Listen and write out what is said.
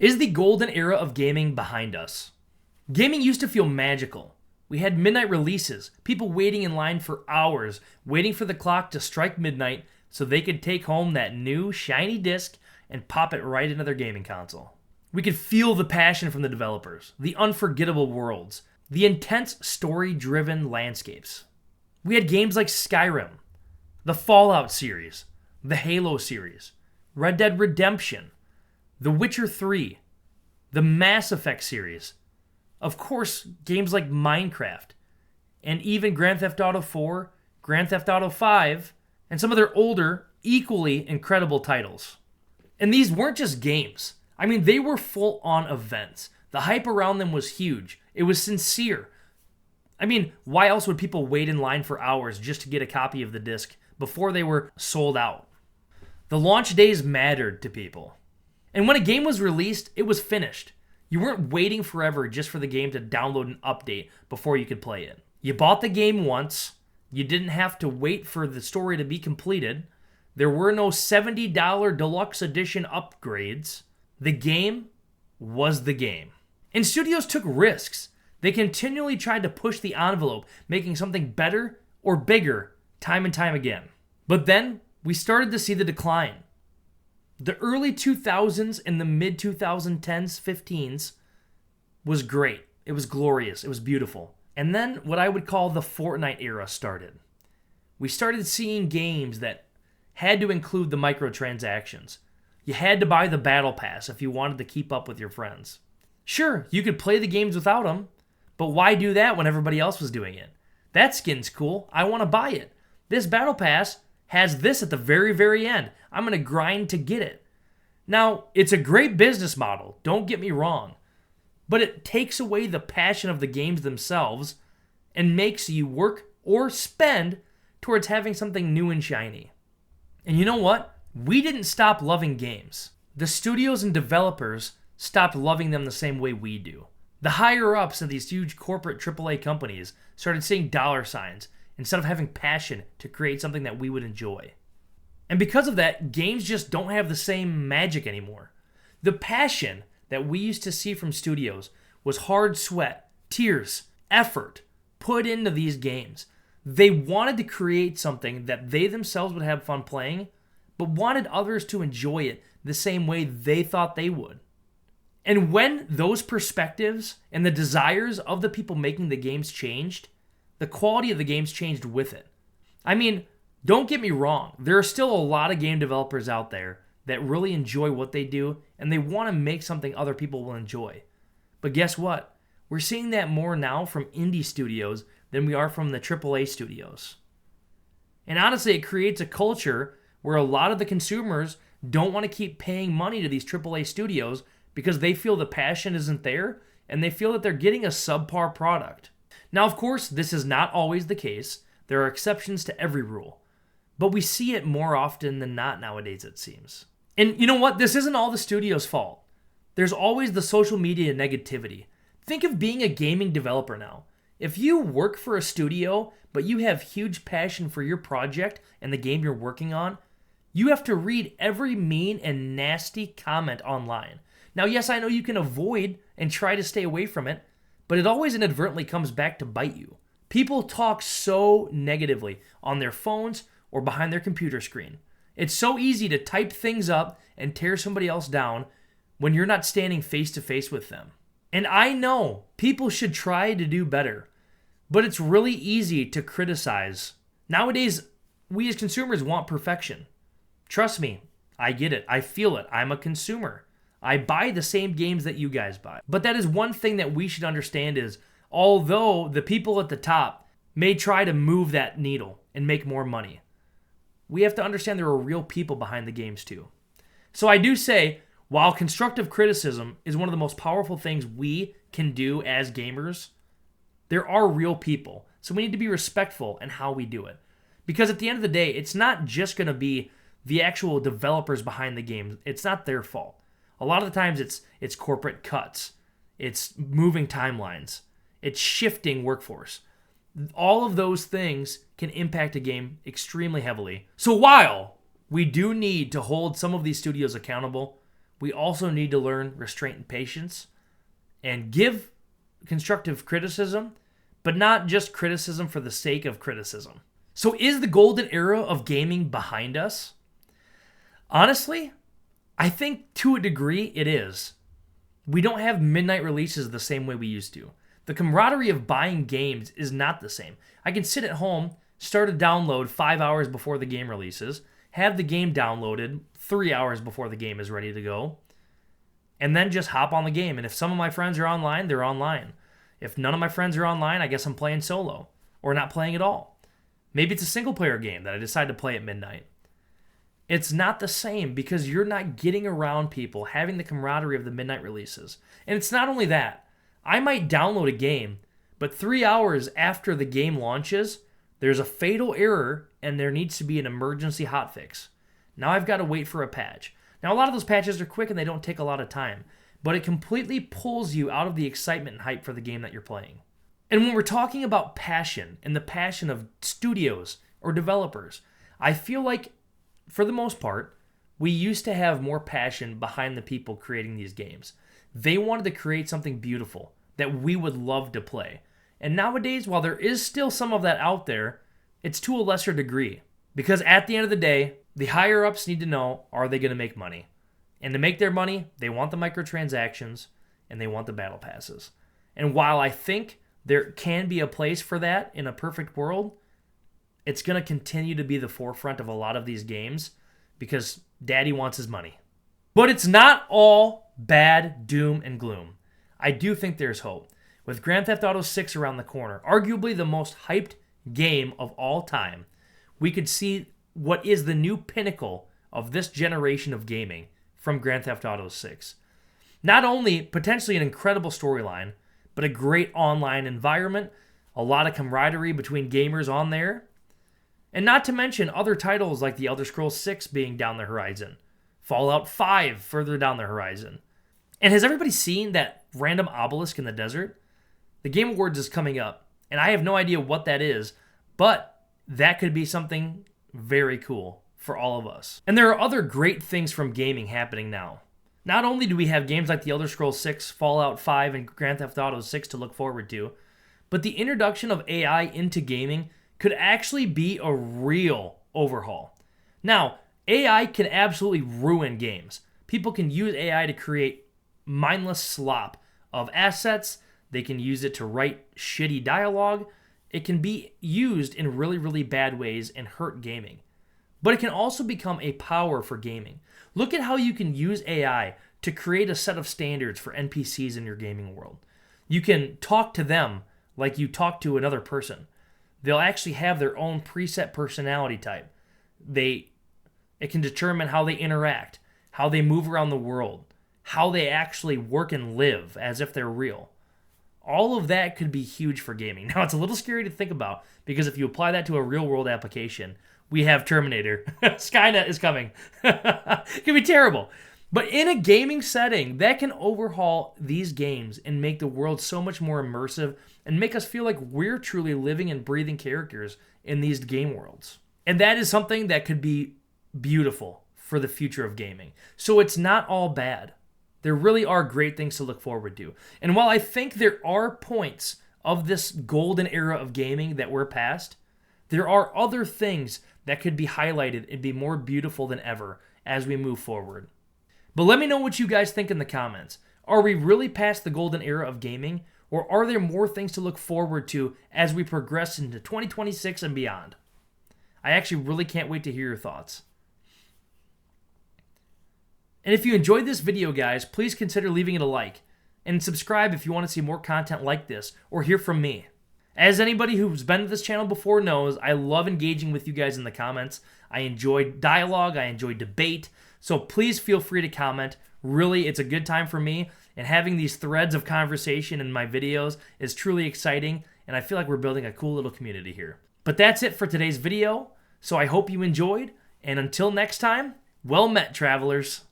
Is the golden era of gaming behind us? Gaming used to feel magical. We had midnight releases, people waiting in line for hours, waiting for the clock to strike midnight so they could take home that new shiny disc and pop it right into their gaming console. We could feel the passion from the developers, the unforgettable worlds, the intense story-driven landscapes. We had games like Skyrim, the Fallout series, the Halo series, Red Dead Redemption, The Witcher 3, the Mass Effect series, of course, games like Minecraft, and even Grand Theft Auto 4, Grand Theft Auto 5, and some of their older, equally incredible titles. And these weren't just games. I mean, they were full-on events. The hype around them was huge. It was sincere. I mean, why else would people wait in line for hours just to get a copy of the disc before they were sold out? The launch days mattered to people. And when a game was released, it was finished. You weren't waiting forever just for the game to download an update before you could play it. You bought the game once. You didn't have to wait for the story to be completed. There were no $70 deluxe edition upgrades. The game was the game. And studios took risks. They continually tried to push the envelope, making something better or bigger time and time again. But then we started to see the decline. The early 2000s and the mid 2010s, 15s was great. It was glorious. It was beautiful. And then what I would call the Fortnite era started. We started seeing games that had to include the microtransactions. You had to buy the battle pass if you wanted to keep up with your friends. Sure, you could play the games without them, but why do that when everybody else was doing it? That skin's cool. I want to buy it. This battle pass has this at the very, very end. I'm going to grind to get it. Now, it's a great business model, don't get me wrong, but it takes away the passion of the games themselves and makes you work or spend towards having something new and shiny. And you know what? We didn't stop loving games. The studios and developers stopped loving them the same way we do. The higher-ups of these huge corporate AAA companies started seeing dollar signs instead of having passion to create something that we would enjoy. And because of that, games just don't have the same magic anymore. The passion that we used to see from studios was hard sweat, tears, effort put into these games. They wanted to create something that they themselves would have fun playing, but wanted others to enjoy it the same way they thought they would. And when those perspectives and the desires of the people making the games changed, the quality of the games changed with it. I mean, don't get me wrong, there are still a lot of game developers out there that really enjoy what they do and they want to make something other people will enjoy. But guess what? We're seeing that more now from indie studios than we are from the AAA studios. And honestly, it creates a culture where a lot of the consumers don't want to keep paying money to these AAA studios because they feel the passion isn't there and they feel that they're getting a subpar product. Now, of course, this is not always the case. There are exceptions to every rule. But we see it more often than not nowadays, it seems. And you know what? This isn't all the studio's fault. There's always the social media negativity. Think of being a gaming developer now. If you work for a studio, but you have huge passion for your project and the game you're working on, you have to read every mean and nasty comment online. Now, yes, I know you can avoid and try to stay away from it, but it always inadvertently comes back to bite you. People talk so negatively on their phones or behind their computer screen. It's so easy to type things up and tear somebody else down when you're not standing face to face with them. And I know people should try to do better, but it's really easy to criticize. Nowadays, we as consumers want perfection. Trust me, I get it. I feel it. I'm a consumer. I buy the same games that you guys buy. But that is one thing that we should understand is, although the people at the top may try to move that needle and make more money, we have to understand there are real people behind the games too. So I do say, while constructive criticism is one of the most powerful things we can do as gamers, there are real people. So we need to be respectful in how we do it. Because at the end of the day, it's not just going to be the actual developers behind the games. It's not their fault. A lot of the times it's corporate cuts. It's moving timelines. It's shifting workforce. All of those things can impact a game extremely heavily. So while we do need to hold some of these studios accountable, we also need to learn restraint and patience and give constructive criticism, but not just criticism for the sake of criticism. So is the golden era of gaming behind us? Honestly, I think to a degree it is. We don't have midnight releases the same way we used to. The camaraderie of buying games is not the same. I can sit at home, start a download 5 hours before the game releases, have the game downloaded 3 hours before the game is ready to go, and then just hop on the game. And if some of my friends are online, they're online. If none of my friends are online, I guess I'm playing solo or not playing at all. Maybe it's a single player game that I decide to play at midnight. It's not the same because you're not getting around people, having the camaraderie of the midnight releases. And it's not only that. I might download a game, but 3 hours after the game launches, there's a fatal error and there needs to be an emergency hotfix. Now I've got to wait for a patch. Now a lot of those patches are quick and they don't take a lot of time, but it completely pulls you out of the excitement and hype for the game that you're playing. And when we're talking about passion and the passion of studios or developers, I feel like, for the most part, we used to have more passion behind the people creating these games. They wanted to create something beautiful that we would love to play. And nowadays, while there is still some of that out there, it's to a lesser degree. Because at the end of the day, the higher-ups need to know, are they going to make money? And to make their money, they want the microtransactions and they want the battle passes. And while I think there can be a place for that in a perfect world, it's going to continue to be the forefront of a lot of these games because daddy wants his money. But it's not all bad, doom, and gloom. I do think there's hope. With Grand Theft Auto 6 around the corner, arguably the most hyped game of all time, we could see what is the new pinnacle of this generation of gaming from Grand Theft Auto 6. Not only potentially an incredible storyline, but a great online environment, a lot of camaraderie between gamers on there, and not to mention other titles like The Elder Scrolls 6 being down the horizon, Fallout 5 further down the horizon. And has everybody seen that random obelisk in the desert? The Game Awards is coming up, and I have no idea what that is, but that could be something very cool for all of us. And there are other great things from gaming happening now. Not only do we have games like The Elder Scrolls 6, Fallout 5, and Grand Theft Auto 6 to look forward to, but the introduction of AI into gaming could actually be a real overhaul. Now, AI can absolutely ruin games. People can use AI to create mindless slop of assets. They can use it to write shitty dialogue. It can be used in really, really bad ways and hurt gaming. But it can also become a power for gaming. Look at how you can use AI to create a set of standards for NPCs in your gaming world. You can talk to them like you talk to another person. They'll actually have their own preset personality type. It can determine how they interact, how they move around the world, how they actually work and live as if they're real. All of that could be huge for gaming. Now, it's a little scary to think about because if you apply that to a real-world application, we have Terminator. Skynet is coming. It could be terrible. But in a gaming setting, that can overhaul these games and make the world so much more immersive and make us feel like we're truly living and breathing characters in these game worlds. And that is something that could be beautiful for the future of gaming. So it's not all bad. There really are great things to look forward to. And while I think there are points of this golden era of gaming that we're past, there are other things that could be highlighted and be more beautiful than ever as we move forward. But let me know what you guys think in the comments. Are we really past the golden era of gaming, or are there more things to look forward to as we progress into 2026 and beyond? I actually really can't wait to hear your thoughts. And if you enjoyed this video, guys, please consider leaving it a like and subscribe if you want to see more content like this or hear from me. As anybody who's been to this channel before knows, I love engaging with you guys in the comments. I enjoy dialogue, I enjoy debate, so please feel free to comment. Really, it's a good time for me, and having these threads of conversation in my videos is truly exciting, and I feel like we're building a cool little community here. But that's it for today's video, so I hope you enjoyed, and until next time, well met, travelers.